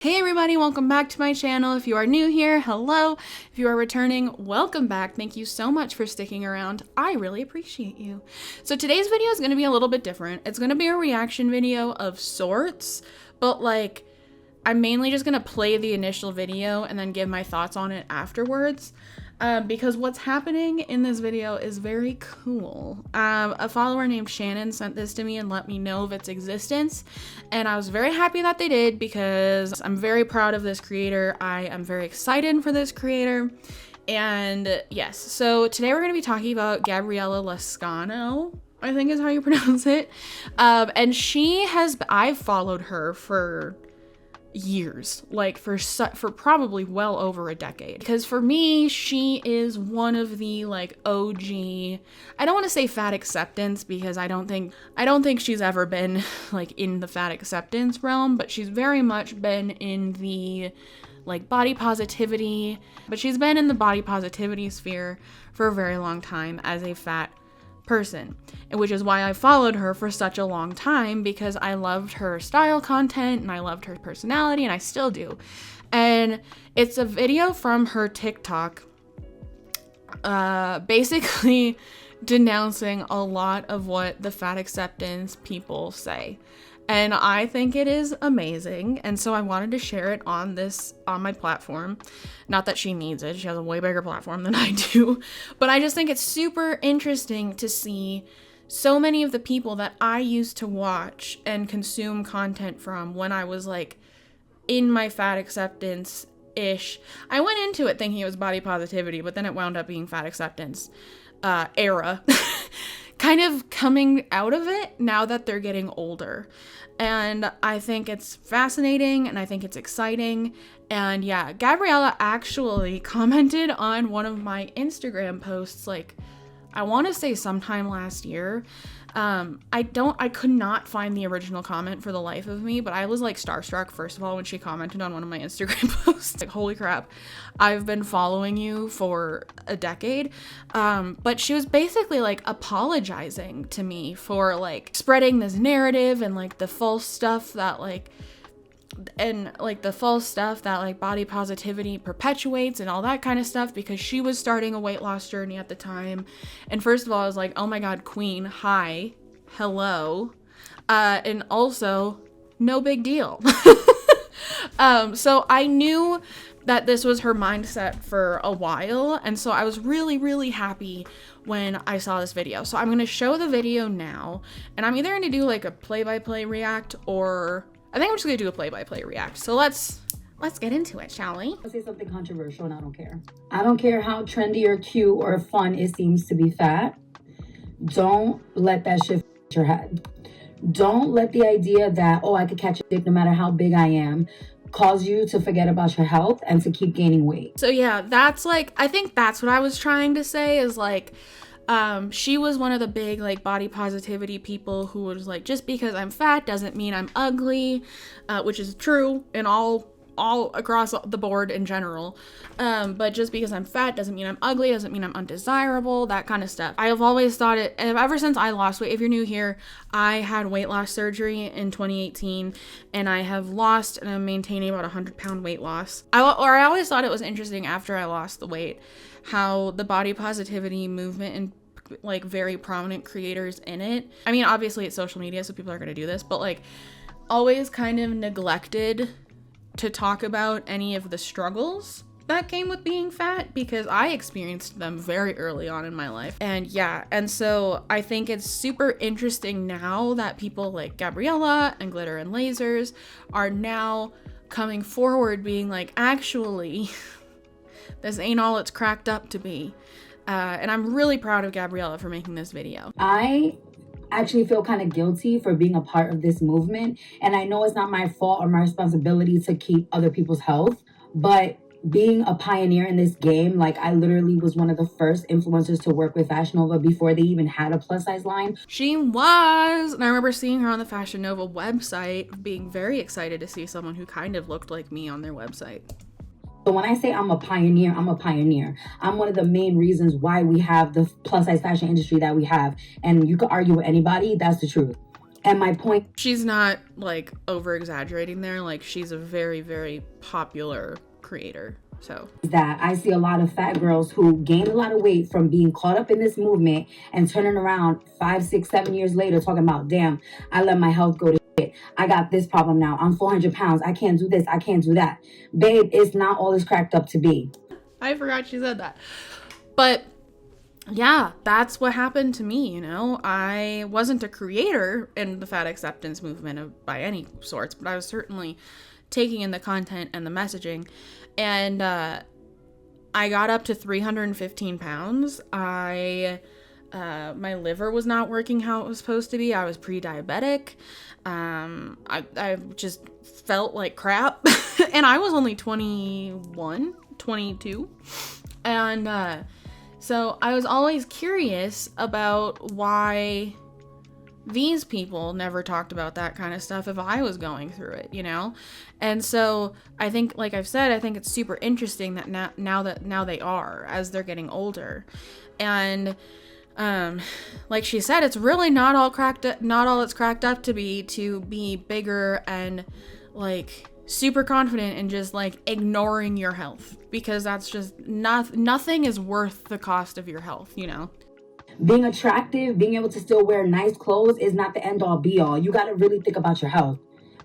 Hey everybody, welcome back to my channel. If you are new here, hello. If you are returning, welcome back. Thank you so much for sticking around. I really appreciate you. So today's video is going to be a little bit different. It's going to be a reaction video of sorts, but like I'm mainly just going to play the initial video and then give my thoughts on it afterwards. Because what's happening in this video is very cool. A follower named Shannon sent this to me and let me know of its existence, and I was very happy that they did because I'm very proud of this creator. I am very excited for this creator. And yes, so today we're going to be talking about Gabriella Lascano, I think is how you pronounce it. And I've followed her for years, like for probably well over a decade, because for me she is one of the like OG, I don't want to say fat acceptance because I don't think she's ever been like in the fat acceptance realm, but she's very much been in the like body positivity, but she's been in the body positivity sphere for a very long time as a fat person, and which is why I followed her for such a long time, because I loved her style content and I loved her personality, and I still do. And it's a video from her TikTok basically denouncing a lot of what the fat acceptance people say, and I think it is amazing, and so I wanted to share it on my platform. Not that she needs it, she has a way bigger platform than I do, but I just think it's super interesting to see so many of the people that I used to watch and consume content from when I was like in my fat acceptance ish. I went into it thinking it was body positivity, but then it wound up being fat acceptance era. Kind of coming out of it now that they're getting older. And I think it's fascinating and I think it's exciting. And yeah, Gabriella actually commented on one of my Instagram posts, like I want to say sometime last year. I could not find the original comment for the life of me, but I was like starstruck, first of all, when she commented on one of my Instagram posts. Like, holy crap, I've been following you for a decade. But she was basically like apologizing to me for like spreading this narrative and like the false stuff that like body positivity perpetuates and all that kind of stuff, because she was starting a weight loss journey at the time. And first of all, I was like, oh my god, queen, hi, hello, and also no big deal. So I knew that this was her mindset for a while, and so I was really happy when I saw this video. So I'm going to show the video now, and I'm either going to do like a play-by-play react, or I think I'm just gonna do a play-by-play react. So let's get into it, shall we? I'll say something controversial and I don't care. I don't care how trendy or cute or fun it seems to be fat. Don't let that shit your head. Don't let the idea that, oh, I could catch a dick no matter how big I am, cause you to forget about your health and to keep gaining weight. So yeah, that's like, I think that's what I was trying to say, is like, she was one of the big like body positivity people who was like, just because I'm fat doesn't mean I'm ugly, which is true in all across the board in general. But just because I'm fat doesn't mean I'm ugly, doesn't mean I'm undesirable, that kind of stuff. I have always thought it, ever since I lost weight. If you're new here, I had weight loss surgery in 2018, and I have lost and I'm maintaining about 100-pound weight loss. I always thought it was interesting after I lost the weight, how the body positivity movement and like very prominent creators in it, I mean, obviously it's social media, so people are going to do this, but like always kind of neglected to talk about any of the struggles that came with being fat, because I experienced them very early on in my life. And yeah, and so I think it's super interesting now that people like Gabriella and Glitter and Lasers are now coming forward being like, actually, this ain't all it's cracked up to be. And I'm really proud of Gabriella for making this video. I actually feel kind of guilty for being a part of this movement. And I know it's not my fault or my responsibility to keep other people's health, but being a pioneer in this game, like I literally was one of the first influencers to work with Fashion Nova before they even had a plus size line. She was, and I remember seeing her on the Fashion Nova website, being very excited to see someone who kind of looked like me on their website. So when I say I'm a pioneer, I'm a pioneer. I'm one of the main reasons why we have the plus size fashion industry that we have. And you could argue with anybody, that's the truth. And my point She's not like over exaggerating there. Like, she's a very, very popular creator. So is that I see a lot of fat girls who gained a lot of weight from being caught up in this movement and turning around 5, 6, 7 years later talking about, damn, I let my health go to shit. I got this problem now. I'm 400 pounds. I can't do this. I can't do that. Babe, it's not all it's cracked up to be. I forgot she said that. But yeah, that's what happened to me, you know? I wasn't a creator in the fat acceptance movement by any sorts, but I was certainly taking in the content and the messaging. And I got up to 315 pounds. My liver was not working how it was supposed to be. I was pre-diabetic. I just felt like crap. And I was only 21, 22. And so I was always curious about why these people never talked about that kind of stuff if I was going through it, you know? And so I think, like I've said, I think it's super interesting that now they are, as they're getting older. And like she said, it's really not all it's cracked up to be bigger and like super confident and just like ignoring your health, because that's just nothing is worth the cost of your health, you know? Being attractive, being able to still wear nice clothes is not the end all be all. You got to really think about your health.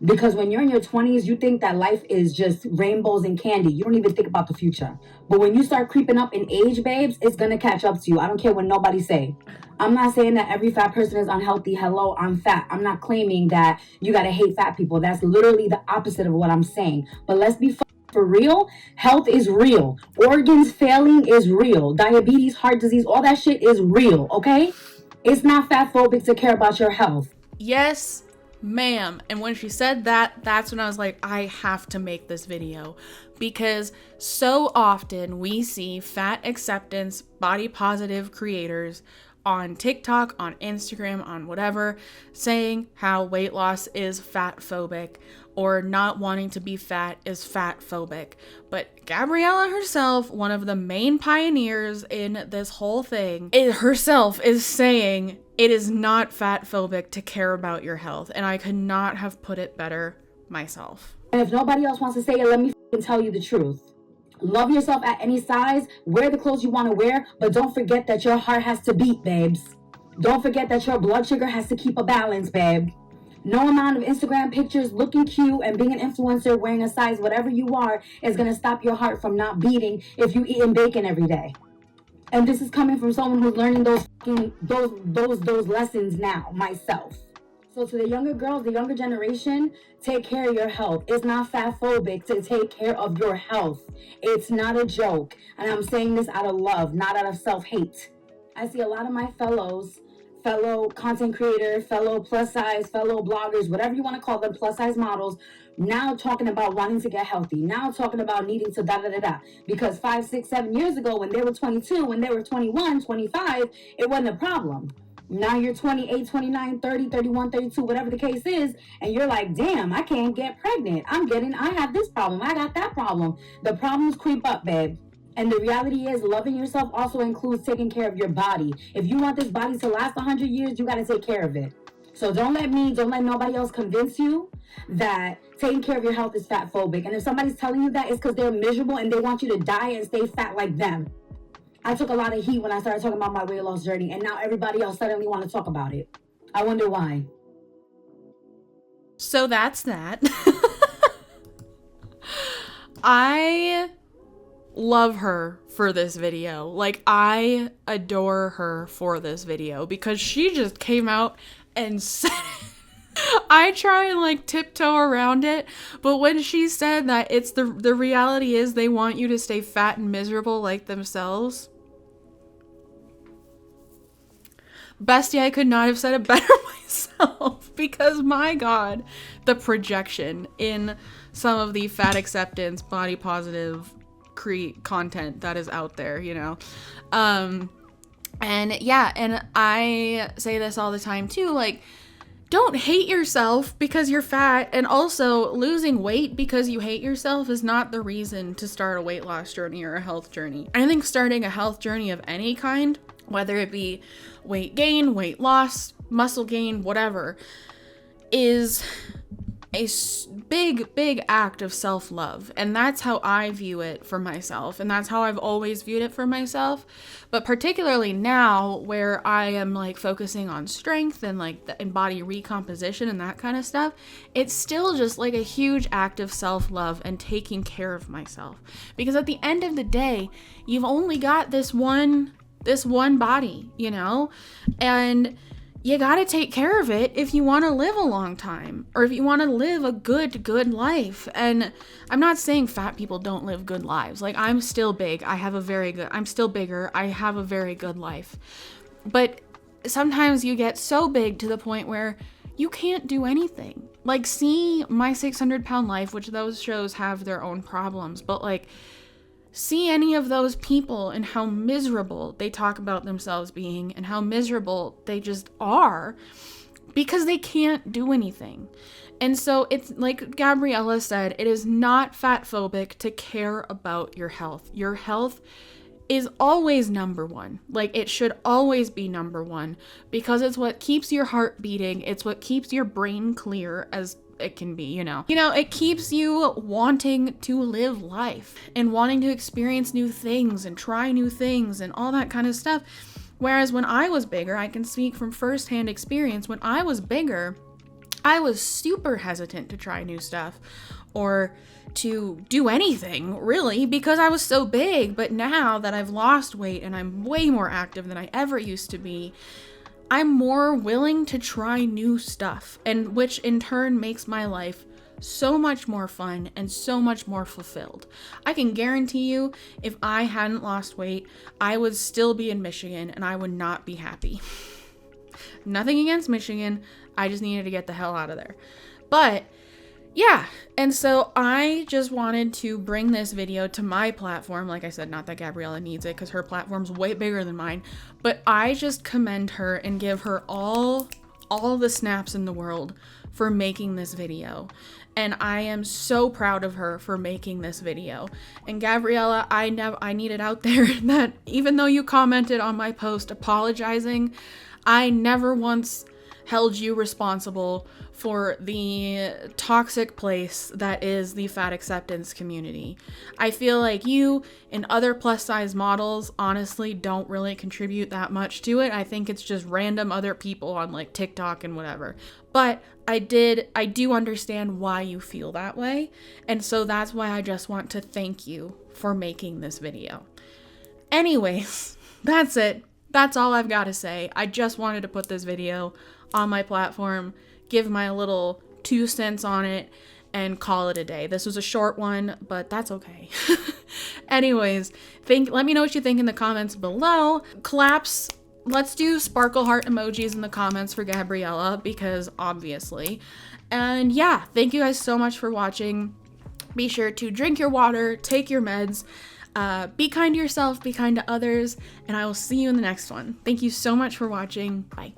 Because when you're in your 20s, you think that life is just rainbows and candy. You don't even think about the future. But when you start creeping up in age, babes, it's going to catch up to you. I don't care what nobody say. I'm not saying that every fat person is unhealthy. Hello, I'm fat. I'm not claiming that you got to hate fat people. That's literally the opposite of what I'm saying. But let's be for real. Health is real. Organs failing is real. Diabetes, heart disease, all that shit is real, okay? It's not fat phobic to care about your health. Yes, ma'am. And when she said that, that's when I was like, I have to make this video, because so often we see fat acceptance, body positive creators on TikTok, on Instagram, on whatever, saying how weight loss is fat phobic or not wanting to be fat is fat phobic. But Gabriella herself, one of the main pioneers in this whole thing, herself is saying it is not fat phobic to care about your health. And I could not have put it better myself. And if nobody else wants to say it, let me tell you the truth. Love yourself at any size, wear the clothes you want to wear, but don't forget that your heart has to beat, babes. Don't forget that your blood sugar has to keep a balance, babe. No amount of Instagram pictures looking cute and being an influencer wearing a size whatever you are is going to stop your heart from not beating if you eating bacon every day. And this is coming from someone who's learning those lessons now, myself. So to the younger girls, the younger generation, take care of your health. It's not fat phobic to take care of your health. It's not a joke. And I'm saying this out of love, not out of self-hate. I see a lot of my fellow content creators, fellow plus size, fellow bloggers, whatever you want to call them, plus size models, now talking about wanting to get healthy, now talking about needing to da-da-da-da. Because 5, 6, 7 years ago, when they were 22, when they were 21, 25, it wasn't a problem. Now you're 28, 29, 30, 31, 32, whatever the case is, and you're like, damn, I can't get pregnant. I have this problem. I got that problem. The problems creep up, babe. And the reality is, loving yourself also includes taking care of your body. If you want this body to last 100 years, you got to take care of it. So don't let nobody else convince you that taking care of your health is fat phobic. And if somebody's telling you that, it's because they're miserable and they want you to die and stay fat like them. I took a lot of heat when I started talking about my weight loss journey, and now everybody else suddenly want to talk about it. I wonder why. So that's that. I love her for this video. Like, I adore her for this video because she just came out and said it. I try and like tiptoe around it, but when she said that it's the reality is they want you to stay fat and miserable like themselves. Bestie, I could not have said it better myself, because my God, the projection in some of the fat acceptance, body positive content that is out there, you know? And yeah, and I say this all the time too, like, don't hate yourself because you're fat, and also losing weight because you hate yourself is not the reason to start a weight loss journey or a health journey. I think starting a health journey of any kind, whether it be weight gain, weight loss, muscle gain, whatever, is a big act of self-love, and that's how I view it for myself, and that's how I've always viewed it for myself. But particularly now, where I am like focusing on strength and like and body recomposition and that kind of stuff, it's still just like a huge act of self-love and taking care of myself, because at the end of the day, you've only got this one body, you know, and you gotta take care of it if you want to live a long time, or if you want to live a good life. And I'm not saying fat people don't live good lives. Like, I'm still big. I'm still bigger. I have a very good life. But sometimes you get so big to the point where you can't do anything. Like, see My 600-Pound Life, which those shows have their own problems, but like, see any of those people and how miserable they talk about themselves being, and how miserable they just are because they can't do anything. And so it's like Gabriella said, it is not fat phobic to care about your health. Your health is always number one. Like, it should always be number one, because it's what keeps your heart beating. It's what keeps your brain clear as it can be, you know, it keeps you wanting to live life and wanting to experience new things and try new things and all that kind of stuff. Whereas when I was bigger, I can speak from firsthand experience, when I was bigger, I was super hesitant to try new stuff or to do anything really, because I was so big. But now that I've lost weight and I'm way more active than I ever used to be, I'm more willing to try new stuff, and which in turn makes my life so much more fun and so much more fulfilled. I can guarantee you, if I hadn't lost weight, I would still be in Michigan and I would not be happy. Nothing against Michigan, I just needed to get the hell out of there. But yeah, and so I just wanted to bring this video to my platform. Like I said, not that Gabriella needs it, because her platform's way bigger than mine, but I just commend her and give her all the snaps in the world for making this video. And I am so proud of her for making this video. And Gabriella, I need it out there that even though you commented on my post apologizing, I never once held you responsible for the toxic place that is the fat acceptance community. I feel like you and other plus size models honestly don't really contribute that much to it. I think it's just random other people on like TikTok and whatever. But I do understand why you feel that way. And so that's why I just want to thank you for making this video. Anyways, that's it. That's all I've got to say. I just wanted to put this video on my platform, give my little 2 cents on it, and call it a day. This was a short one, but that's okay. Anyways, let me know what you think in the comments below. Claps, let's do sparkle heart emojis in the comments for Gabriella, because obviously. And yeah, thank you guys so much for watching. Be sure to drink your water, take your meds, be kind to yourself, be kind to others, and I will see you in the next one. Thank you so much for watching. Bye.